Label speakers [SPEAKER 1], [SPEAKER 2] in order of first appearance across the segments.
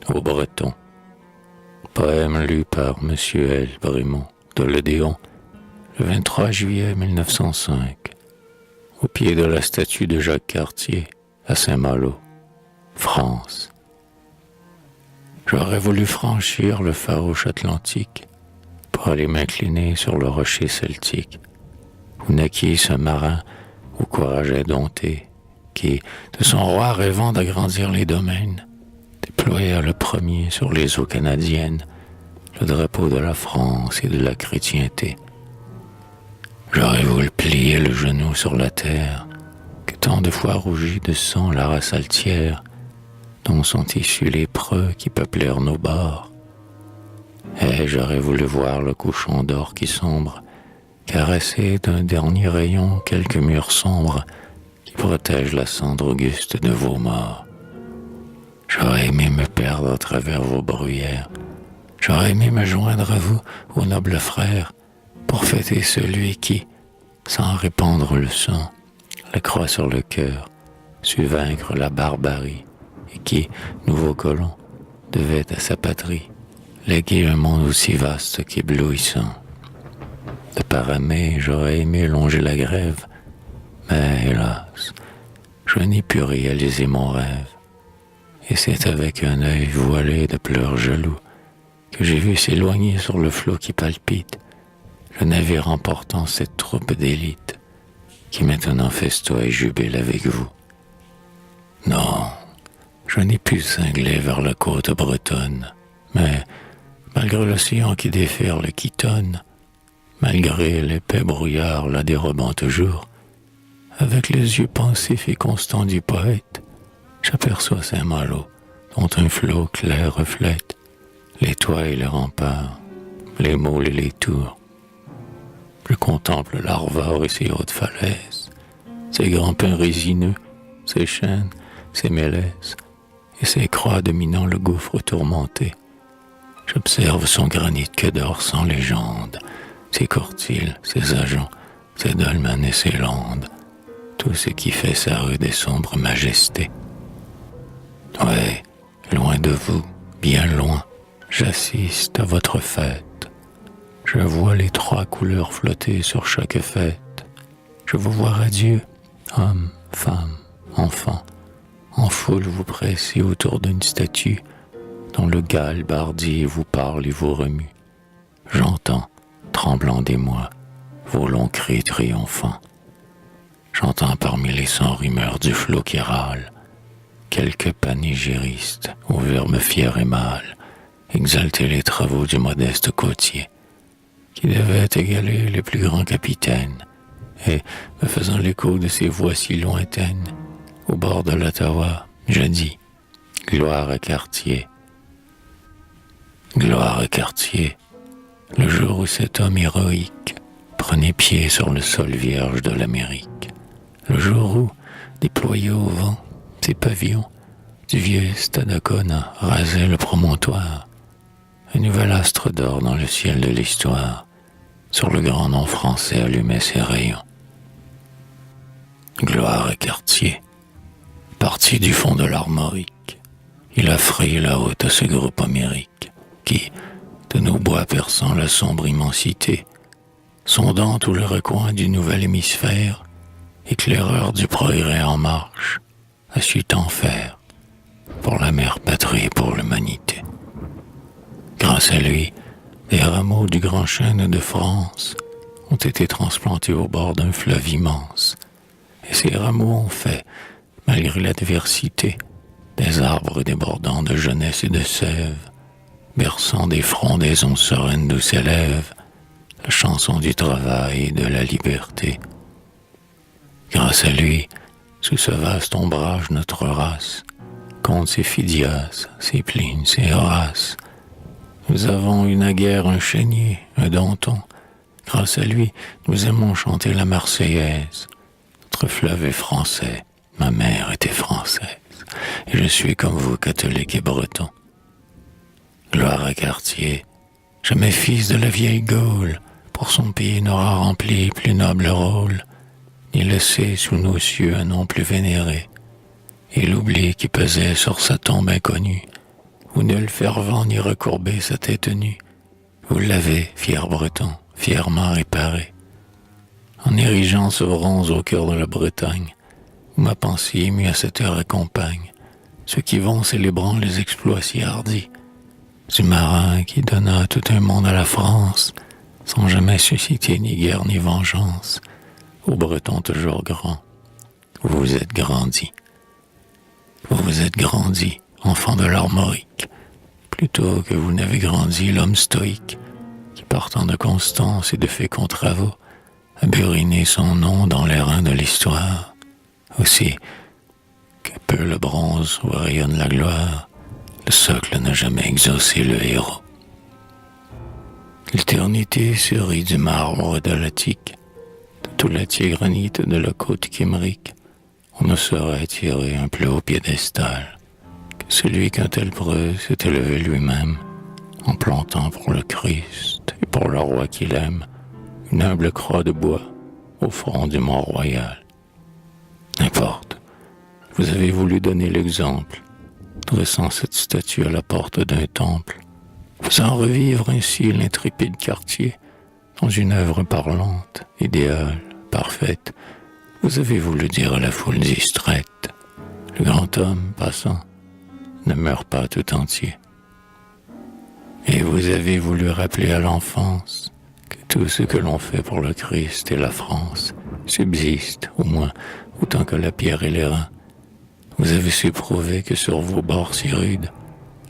[SPEAKER 1] Au Breton. Poème lu par Monsieur L. Brémond de l'Odéon, le 23 juillet 1905, au pied de la statue de Jacques Cartier, à Saint-Malo, France. J'aurais voulu franchir le farouche Atlantique pour aller m'incliner sur le rocher celtique, où naquit ce marin au courage indompté, qui, de son roi rêvant d'agrandir les domaines, déploya le premier sur les eaux canadiennes le drapeau de la France et de la chrétienté. J'aurais voulu plier le genou sur la terre, que tant de fois rougit de sang la race altière, dont sont issus les preux qui peuplèrent nos bords. Et j'aurais voulu voir le couchon d'or qui sombre, caresser d'un dernier rayon quelques murs sombres qui protègent la cendre auguste de vos morts. J'aurais aimé me perdre à travers vos bruyères. J'aurais aimé me joindre à vous, ô nobles frères, pour fêter celui qui, sans répandre le sang, la croix sur le cœur, sut vaincre la barbarie, et qui, nouveau colon, devait à sa patrie léguer un monde aussi vaste qu'éblouissant. De paramé, j'aurais aimé longer la grève, mais hélas, je n'ai pu réaliser mon rêve. Et c'est avec un œil voilé de pleurs jaloux que j'ai vu s'éloigner sur le flot qui palpite le navire emportant cette troupe d'élite qui maintenant festoie jubile avec vous. Non, je n'ai pu cingler vers la côte bretonne, mais malgré l'océan qui déferle, qui tonne, malgré l'épais brouillard la dérobant toujours, avec les yeux pensifs et constants du poète, j'aperçois Saint-Malo, dont un flot clair reflète les toits et les remparts, les moules et les tours. Je contemple l'Arvor et ses hautes falaises, ses grands pins résineux, ses chênes, ses mélèzes, et ses croix dominant le gouffre tourmenté. J'observe son granit que d'or sans légende, ses courtils, ses ajoncs, ses dolmens et ses landes, tout ce qui fait sa rude et sombre majesté. Ouais, loin de vous, bien loin, j'assiste à votre fête. Je vois les trois couleurs flotter sur chaque fête. Je vous vois radieux, hommes, femmes, enfants, en foule vous pressez autour d'une statue dont le galbe hardi vous parle et vous remue. J'entends, tremblant d'émoi, vos longs cris triomphants. J'entends parmi les cent rumeurs du flot qui râle quelques panégyristes aux vermes fiers et mâles exalter les travaux du modeste côtier qui devait égaler les plus grands capitaines et, me faisant l'écho de ces voix si lointaines, au bord de l'Ottawa, je dis « Gloire à Cartier ». Gloire à Cartier, le jour où cet homme héroïque prenait pied sur le sol vierge de l'Amérique, le jour où, déployé au vent, ses pavillons du vieux Stadacona rasaient le promontoire, un nouvel astre d'or dans le ciel de l'histoire, sur le grand nom français allumait ses rayons. Gloire à Cartier, parti du fond de l'Armorique, il a frayé la route à ce groupe homérique qui, de nos bois perçant la sombre immensité, sondant tout le recoin du nouvel hémisphère, éclaireur du progrès en marche, a su tant faire pour la mère patrie et pour l'humanité. Grâce à lui, les rameaux du grand chêne de France ont été transplantés au bord d'un fleuve immense, et ces rameaux ont fait, malgré l'adversité, des arbres débordants de jeunesse et de sève, berçant des frondaisons sereines d'où s'élève la chanson du travail et de la liberté. Grâce à lui, sous ce vaste ombrage, notre race compte ses Phidias, ses Plines, ses Horaces. Nous avons eu naguère un chénier, un Danton. Grâce à lui, nous aimons chanter la Marseillaise. Notre fleuve est français, ma mère était française, et je suis comme vous, catholique et breton. Gloire à Cartier, jamais fils de la vieille Gaule, pour son pays n'aura rempli plus noble rôle, ni laissé sous nos cieux un nom plus vénéré, et l'oubli qui pesait sur sa tombe inconnue où nul fervent n'y recourbé sa tête nue. Vous l'avez, fier breton, fièrement réparé. En érigeant ce bronze au cœur de la Bretagne, où ma pensée émue à cette heure accompagne ceux qui vont célébrant les exploits si hardis du marin qui donna tout un monde à la France, sans jamais susciter ni guerre ni vengeance, aux Bretons toujours grands, vous vous êtes grandis. Vous vous êtes grandi, enfant de l'Armorique, plutôt que vous n'avez grandi l'homme stoïque, qui partant de constance et de féconds travaux, a buriné son nom dans les reins de l'histoire. Aussi, que peu le bronze où rayonne la gloire, le socle n'a jamais exaucé le héros. L'éternité sourit du marbre de l'Attique, de tout l'Atier granit de la côte Kimrique. On ne saurait tirer un plus haut piédestal que celui qu'un tel preux s'est élevé lui-même, en plantant pour le Christ et pour le roi qu'il aime une humble croix de bois au front du Mont-Royal. N'importe, vous avez voulu donner l'exemple, dressant cette statue à la porte d'un temple, faisant revivre ainsi l'intrépide quartier dans une œuvre parlante, idéale, parfaite. Vous avez voulu dire à la foule distraite, le grand homme passant ne meurt pas tout entier. Et vous avez voulu rappeler à l'enfance que tout ce que l'on fait pour le Christ et la France subsiste, au moins, autant que la pierre et les reins. Vous avez su prouver que sur vos bords si rudes,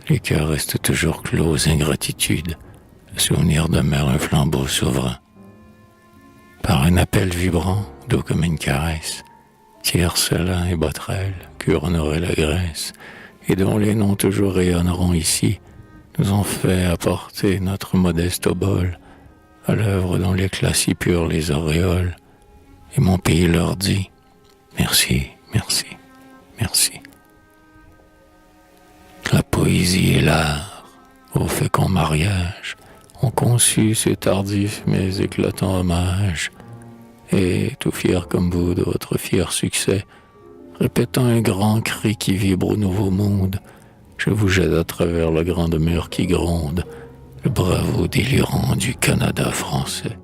[SPEAKER 1] les cœurs restent toujours clos aux ingratitudes. Le souvenir demeure un flambeau souverain. Par un appel vibrant, doux comme une caresse, Tiercelin et Botrel couronnerait la Grèce, et dont les noms toujours rayonneront ici, nous ont fait apporter notre modeste obole à l'œuvre dont l'éclat si pur les auréole. Et mon pays leur dit, merci, merci, merci. La poésie et l'art, au fécond mariage, ont conçu ces tardifs mais éclatants hommages, et, tout fier comme vous de votre fier succès, répétant un grand cri qui vibre au nouveau monde, je vous jette à travers le grand mur qui gronde, le bravo délirant du Canada français.